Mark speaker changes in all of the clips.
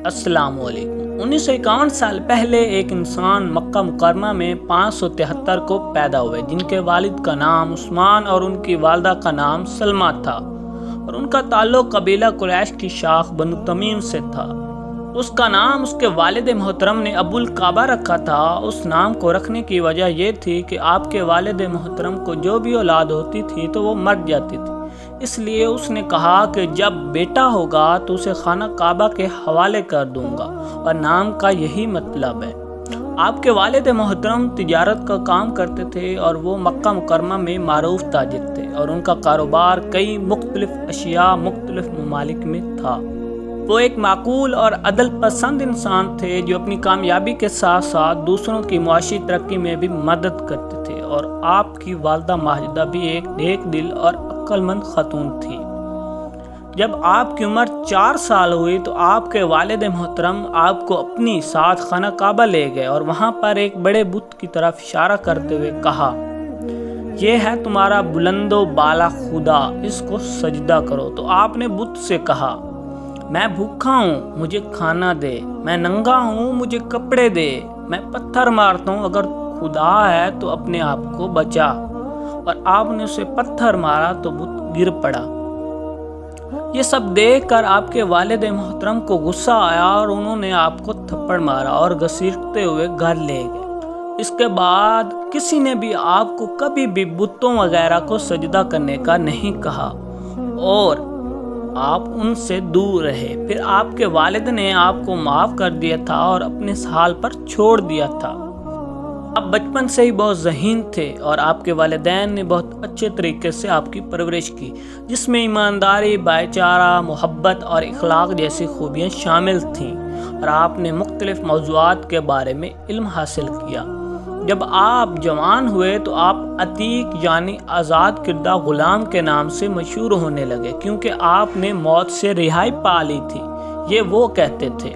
Speaker 1: السلام علیکم۔ 1951 سال پہلے ایک انسان مکہ مکرمہ میں 573 کو پیدا ہوئے، جن کے والد کا نام عثمان اور ان کی والدہ کا نام سلمہ تھا، اور ان کا تعلق قبیلہ قریش کی شاخ بنو تمیم سے تھا۔ اس کا نام اس کے والد محترم نے ابو القعبہ رکھا تھا۔ اس نام کو رکھنے کی وجہ یہ تھی کہ آپ کے والد محترم کو جو بھی اولاد ہوتی تھی تو وہ مر جاتی تھی، اس لیے اس نے کہا کہ جب بیٹا ہوگا تو اسے خانہ کعبہ کے حوالے کر دوں گا، اور نام کا یہی مطلب ہے۔ آپ کے والد محترم تجارت کا کام کرتے تھے اور وہ مکہ مکرمہ میں معروف تاجر تھے، اور ان کا کاروبار کئی مختلف اشیاء مختلف ممالک میں تھا۔ وہ ایک معقول اور عدل پسند انسان تھے جو اپنی کامیابی کے ساتھ ساتھ دوسروں کی معاشی ترقی میں بھی مدد کرتے تھے، اور آپ کی والدہ ماجدہ بھی ایک نیک دل اور عقل مند خاتون تھی۔ جب آپ کی عمر 4 سال ہوئی تو آپ کے والد محترم آپ کو اپنی ساتھ خانہ کعبہ لے گئے، اور وہاں پر ایک بڑے بت کی طرف اشارہ کرتے ہوئے کہا، یہ ہے تمہارا بلند و بالا خدا، اس کو سجدہ کرو۔ تو آپ نے بت سے کہا، میں بھوکا ہوں، مجھے کھانا دے، میں ننگا ہوں، مجھے کپڑے دے، میں پتھر مارتا ہوں، اگر خدا ہے تو اپنے آپ کو بچا۔ اور آپ نے اسے پتھر مارا تو بت گر پڑا۔ یہ سب دیکھ کر آپ کے والد محترم کو غصہ آیا، اور انہوں نے آپ کو تھپڑ مارا اور گھسیٹتے ہوئے گھر لے گئے۔ اس کے بعد کسی نے بھی آپ کو کبھی بھی بتوں وغیرہ کو سجدہ کرنے کا نہیں کہا، اور آپ ان سے دور رہے۔ پھر آپ کے والد نے آپ کو معاف کر دیا تھا اور اپنے حال پر چھوڑ دیا تھا۔ آپ بچپن سے ہی بہت ذہین تھے، اور آپ کے والدین نے بہت اچھے طریقے سے آپ کی پرورش کی، جس میں ایمانداری، بھائی چارہ، محبت اور اخلاق جیسی خوبیاں شامل تھیں، اور آپ نے مختلف موضوعات کے بارے میں علم حاصل کیا۔ جب آپ جوان ہوئے تو آپ عتیق یعنی آزاد کردہ غلام کے نام سے مشہور ہونے لگے، کیونکہ آپ نے موت سے رہائی پا لی تھی، یہ وہ کہتے تھے۔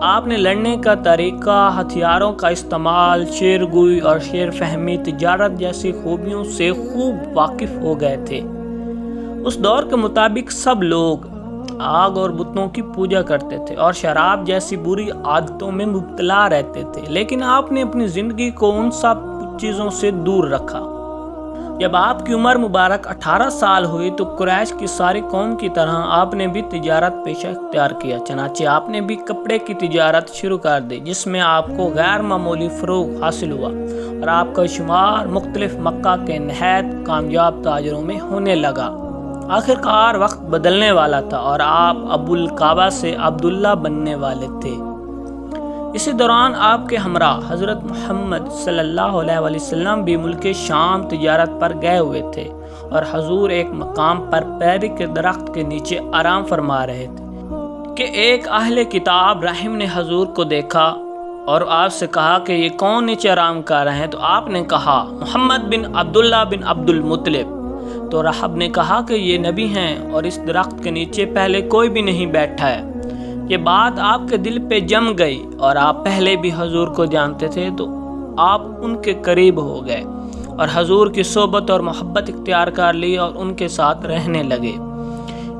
Speaker 1: آپ نے لڑنے کا طریقہ، ہتھیاروں کا استعمال، شعر گوئی اور شعر فہمی، تجارت جیسی خوبیوں سے خوب واقف ہو گئے تھے۔ اس دور کے مطابق سب لوگ آگ اور بتوں کی پوجا کرتے تھے اور شراب جیسی بری عادتوں میں مبتلا رہتے تھے، لیکن آپ نے اپنی زندگی کو ان سب چیزوں سے دور رکھا۔ جب آپ کی عمر مبارک 18 سال ہوئی تو قریش کی ساری قوم کی طرح آپ نے بھی تجارت پیشہ اختیار کیا، چنانچہ آپ نے بھی کپڑے کی تجارت شروع کر دی، جس میں آپ کو غیر معمولی فروغ حاصل ہوا، اور آپ کا شمار مختلف مکہ کے نہایت کامیاب تاجروں میں ہونے لگا۔ آخرکار وقت بدلنے والا تھا، اور آپ ابو القعبہ سے عبداللہ بننے والے تھے۔ اسی دوران آپ کے ہمراہ حضرت محمد صلی اللہ علیہ وسلم بھی ملک شام تجارت پر گئے ہوئے تھے، اور حضور ایک مقام پر پیری کے درخت کے نیچے آرام فرما رہے تھے کہ ایک اہل کتاب راہب نے حضور کو دیکھا اور آپ سے کہا کہ یہ کون نیچے آرام کر رہے ہیں؟ تو آپ نے کہا، محمد بن عبداللہ بن عبد المطلب۔ تو راہب نے کہا کہ یہ نبی ہیں، اور اس درخت کے نیچے پہلے کوئی بھی نہیں بیٹھا ہے۔ یہ بات آپ کے دل پہ جم گئی، اور آپ پہلے بھی حضور کو جانتے تھے، تو آپ ان کے قریب ہو گئے اور حضور کی صحبت اور محبت اختیار کر لی اور ان کے ساتھ رہنے لگے۔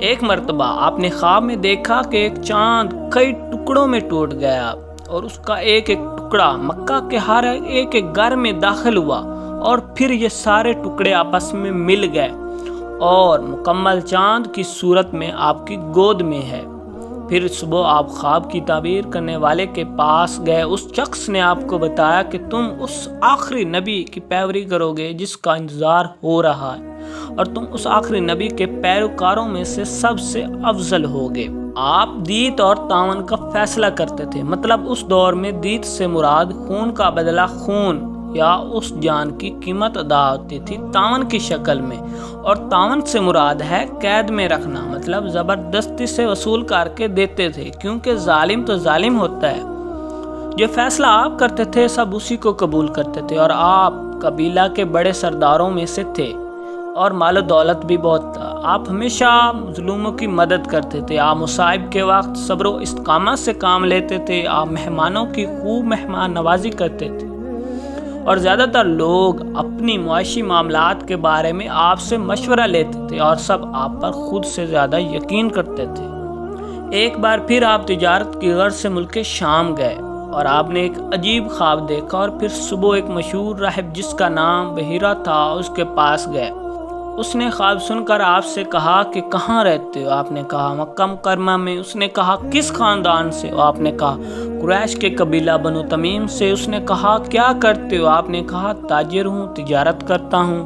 Speaker 1: ایک مرتبہ آپ نے خواب میں دیکھا کہ ایک چاند کئی ٹکڑوں میں ٹوٹ گیا، اور اس کا ایک ایک ٹکڑا مکہ کے ہر ایک ایک گھر میں داخل ہوا، اور پھر یہ سارے ٹکڑے آپس میں مل گئے، اور مکمل چاند کی صورت میں آپ کی گود میں ہے۔ پھر صبح آپ خواب کی تعبیر کرنے والے کے پاس گئے۔ اس شخص نے آپ کو بتایا کہ تم اس آخری نبی کی پیروی کرو گے جس کا انتظار ہو رہا ہے، اور تم اس آخری نبی کے پیروکاروں میں سے سب سے افضل ہوگے۔ آپ دیت اور تاون کا فیصلہ کرتے تھے، مطلب اس دور میں دیت سے مراد خون کا بدلہ خون یا اس جان کی قیمت ادا ہوتی تھی تاون کی شکل میں، اور تاون سے مراد ہے قید میں رکھنا، مطلب زبردستی سے وصول کر کے دیتے تھے، کیونکہ ظالم تو ظالم ہوتا ہے۔ جو فیصلہ آپ کرتے تھے سب اسی کو قبول کرتے تھے، اور آپ قبیلہ کے بڑے سرداروں میں سے تھے، اور مال و دولت بھی بہت تھا۔ آپ ہمیشہ مظلوموں کی مدد کرتے تھے، آپ مصائب کے وقت صبر و استقامت سے کام لیتے تھے، آپ مہمانوں کی خوب مہمان نوازی کرتے تھے، اور زیادہ تر لوگ اپنی معاشی معاملات کے بارے میں آپ سے مشورہ لیتے تھے، اور سب آپ پر خود سے زیادہ یقین کرتے تھے۔ ایک بار پھر آپ تجارت کی غرض سے ملک شام گئے اور آپ نے ایک عجیب خواب دیکھا، اور پھر صبح ایک مشہور راہب جس کا نام بحیرہ تھا اس کے پاس گئے۔ اس نے خواب سن کر آپ سے کہا کہ کہاں رہتے ہو؟ آپ نے کہا مکہ مکرمہ میں۔ اس نے کہا کس خاندان سے؟ آپ نے کہا قریش کے قبیلہ بنو تمیم سے۔ اس نے کہا کیا کرتے ہو؟ آپ نے کہا تاجر ہوں، تجارت کرتا ہوں۔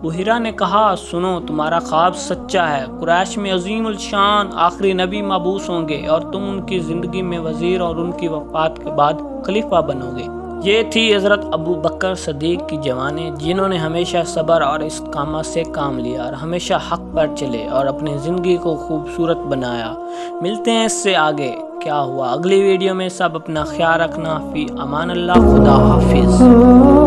Speaker 1: بحیرہ نے کہا سنو، تمہارا خواب سچا ہے، قریش میں عظیم الشان آخری نبی مبعوث ہوں گے اور تم ان کی زندگی میں وزیر اور ان کی وفات کے بعد خلیفہ بنو گے۔ یہ تھی حضرت ابو بکر صدیق کی جوانی، جنہوں نے ہمیشہ صبر اور استقامت سے کام لیا اور ہمیشہ حق پر چلے اور اپنی زندگی کو خوبصورت بنایا۔ ملتے ہیں اس سے آگے کیا ہوا اگلی ویڈیو میں۔ سب اپنا خیال رکھنا، فی امان اللہ، خدا حافظ۔